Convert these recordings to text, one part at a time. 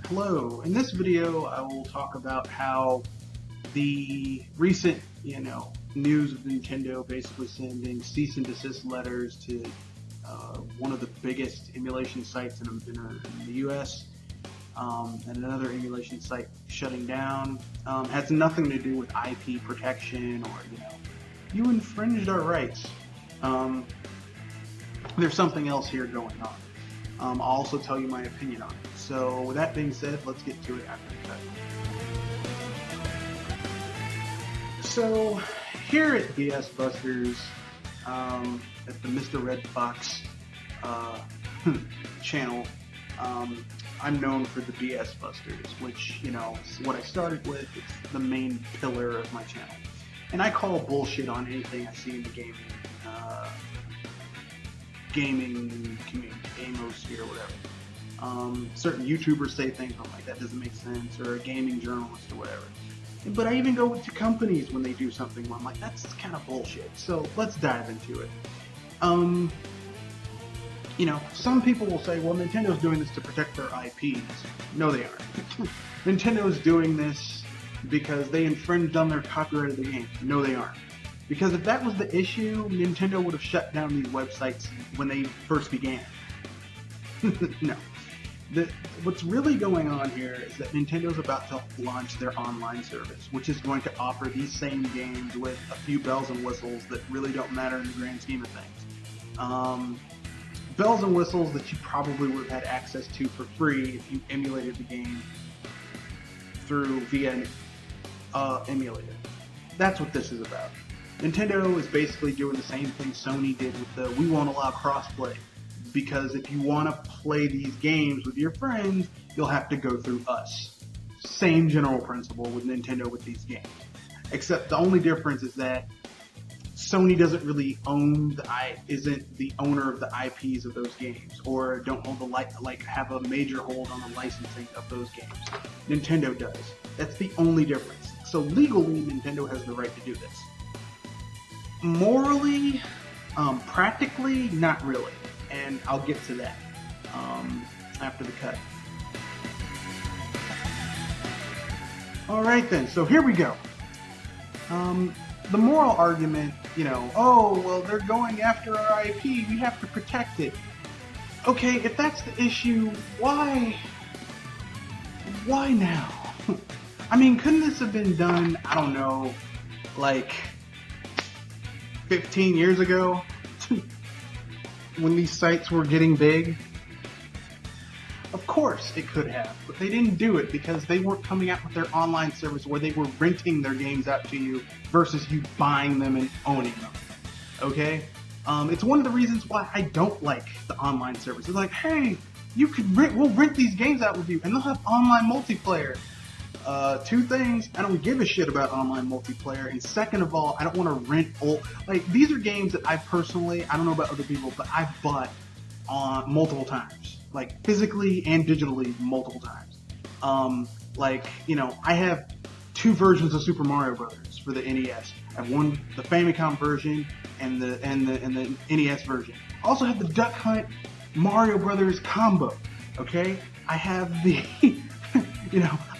Hello, in this video I will talk about how the recent, news of Nintendo basically sending cease and desist letters to one of the biggest emulation sites in the US, and another emulation site shutting down, has nothing to do with IP protection or, you infringed our rights. There's something else here going on. I'll also tell you my opinion on it. So with that being said, let's get to it after the cut. So here at BS Busters, at the Mr. Red Fox channel, I'm known for the BS Busters, which, is what I started with. It's the main pillar of my channel. And I call bullshit on anything I see in the gaming community, gamosphere, or whatever. Certain YouTubers say things I'm like, that doesn't make sense, or a gaming journalist or whatever. But I even go to companies when they do something where I'm like, that's kind of bullshit. So let's dive into it. Some people will say, well, Nintendo's doing this to protect their IPs. No, they aren't. Nintendo's doing this because they infringed on their copyright of the game. No, they aren't. Because if that was the issue, Nintendo would have shut down these websites when they first began. No. What's really going on here is that Nintendo's about to launch their online service, which is going to offer these same games with a few bells and whistles that really don't matter in the grand scheme of things. Bells and whistles that you probably would have had access to for free if you emulated the game via emulator. That's what this is about. Nintendo is basically doing the same thing Sony did with the we won't allow crossplay, because if you want to play these games with your friends, you'll have to go through us. Same general principle with Nintendo with these games. Except the only difference is that Sony doesn't really isn't the owner of the IPs of those games, or don't hold have a major hold on the licensing of those games. Nintendo does. That's the only difference. So legally, Nintendo has the right to do this. Morally, practically, not really, and I'll get to that after the cut. Alright then, so here we go. The moral argument, oh, well, they're going after our IP, we have to protect it. Okay, if that's the issue, why now? I mean, couldn't this have been done, I don't know, like 15 years ago, when these sites were getting big? Of course it could have, but they didn't do it because they weren't coming out with their online service where they were renting their games out to you versus you buying them and owning them. Okay? It's one of the reasons why I don't like the online service. It's like, hey, we'll rent these games out with you, and they'll have online multiplayer. Two things, I don't give a shit about online multiplayer, and second of all, I don't want to rent these are games that I personally, I don't know about other people, but I've bought multiple times, like physically and digitally multiple times. I have two versions of Super Mario Brothers for the NES. I have one, the Famicom version, and the NES version. I also have the Duck Hunt Mario Brothers combo. Okay, I have the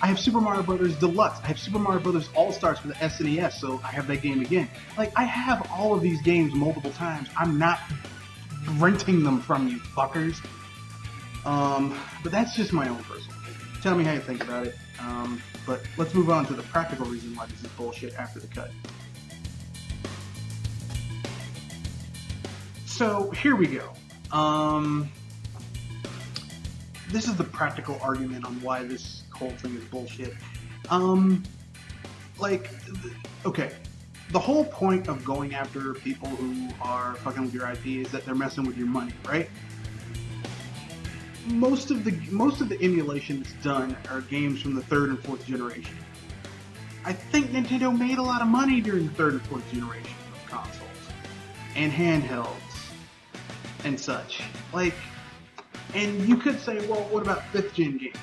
I have Super Mario Brothers Deluxe. I have Super Mario Brothers All-Stars for the SNES, so I have that game again. I have all of these games multiple times. I'm not renting them from you fuckers. But that's just my own personal opinion. Tell me how you think about it. But let's move on to the practical reason why this is bullshit after the cut. So here we go. This is the practical argument on why this whole thing is bullshit. Okay, the whole point of going after people who are fucking with your IP is that they're messing with your money, right? Most of the emulation that's done are games from the third and fourth generation. I think Nintendo made a lot of money during the third and fourth generation of consoles and handhelds and such. And you could say, well, what about 5th gen games?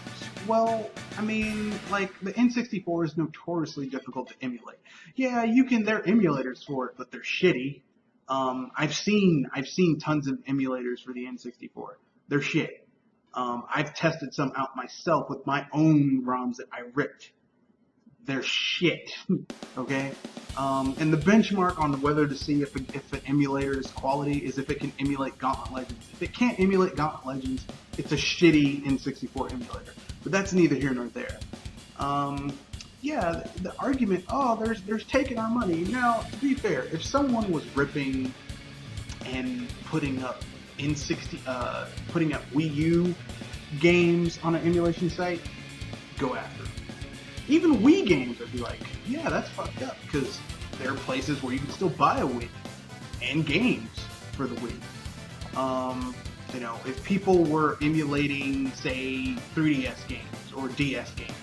Well, I mean, the N64 is notoriously difficult to emulate. Yeah, there are emulators for it, but they're shitty. I've seen tons of emulators for the N64. They're shit. I've tested some out myself with my own ROMs that I ripped. They're shit. Okay? And the benchmark on whether to see if an emulator is quality is if it can emulate Gauntlet Legends. If it can't emulate Gauntlet Legends, it's a shitty N64 emulator. But that's neither here nor there. Yeah, the argument, oh, there's taking our money. Now, to be fair, if someone was ripping and putting up putting up Wii U games on an emulation site, go after it. Even Wii games, I'd be like, yeah, that's fucked up, because there are places where you can still buy a Wii and games for the Wii. You know, if people were emulating, say, 3DS games or DS games,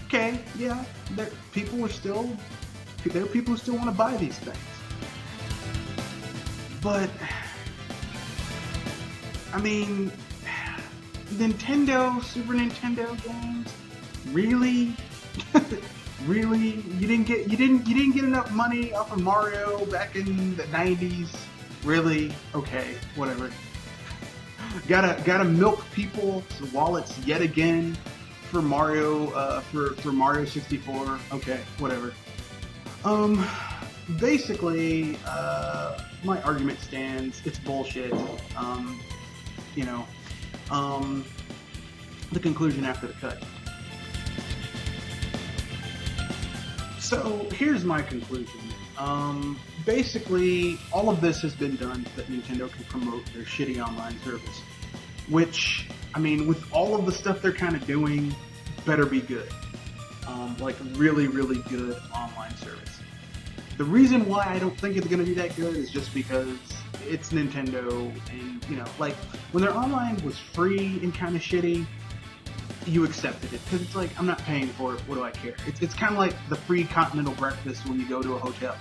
okay, yeah, there are people who still want to buy these things. But I mean, Nintendo, Super Nintendo games, really? Really? You didn't get enough money off of Mario back in the 90s? Really? Okay, whatever. Gotta milk people's wallets yet again for Mario for Mario 64. Okay, whatever. Basically, my argument stands. It's bullshit. You know, the conclusion after the cut. So here's my conclusion. Basically, all of this has been done so that Nintendo can promote their shitty online service. Which, I mean, with all of the stuff they're kind of doing, better be good. Like really, really good online service. The reason why I don't think it's going to be that good is just because it's Nintendo, and, you know, like, when their online was free and kind of shitty, you accepted it, because it's like, I'm not paying for it, what do I care? It's kind of like the free continental breakfast when you go to a hotel.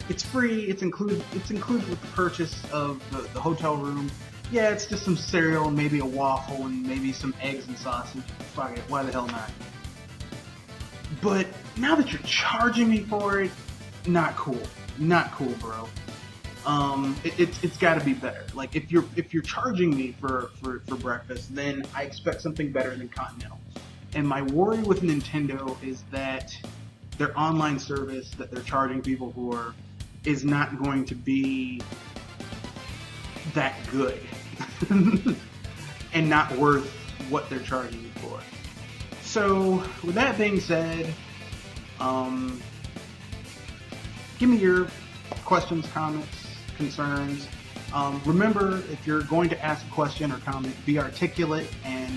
It's free, it's included with the purchase of the hotel room. Yeah, it's just some cereal, maybe a waffle, and maybe some eggs and sausage. Fuck it, why the hell not? But now that you're charging me for it, not cool. Not cool, bro. It's got to be better. Like, if you're charging me for breakfast, then I expect something better than Continental. And my worry with Nintendo is that their online service that they're charging people for is not going to be that good and not worth what they're charging you for. So, with that being said, give me your questions, comments, concerns. Remember, if you're going to ask a question or comment, be articulate and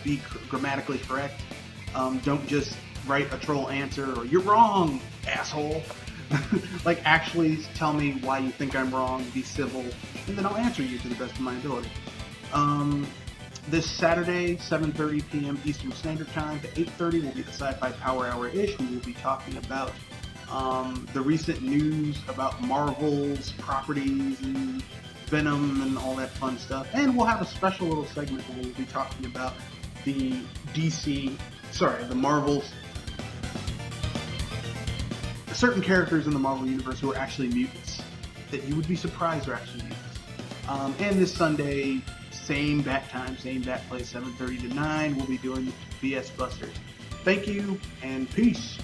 be grammatically correct. Don't just write a troll answer or "you're wrong, asshole." Like, actually tell me why you think I'm wrong, be civil, and then I'll answer you to the best of my ability. This Saturday, 7:30 p.m. Eastern Standard Time to 8:30 will be the Sci-Fi Power Hour-ish. We will be talking about the recent news about Marvel's properties and Venom and all that fun stuff. And we'll have a special little segment where we'll be talking about the Marvel's, certain characters in the Marvel Universe who are actually mutants, that you would be surprised are actually mutants. And this Sunday, same bat time, same bat place, 7:30 to 9, we'll be doing BS Busters. Thank you, and peace.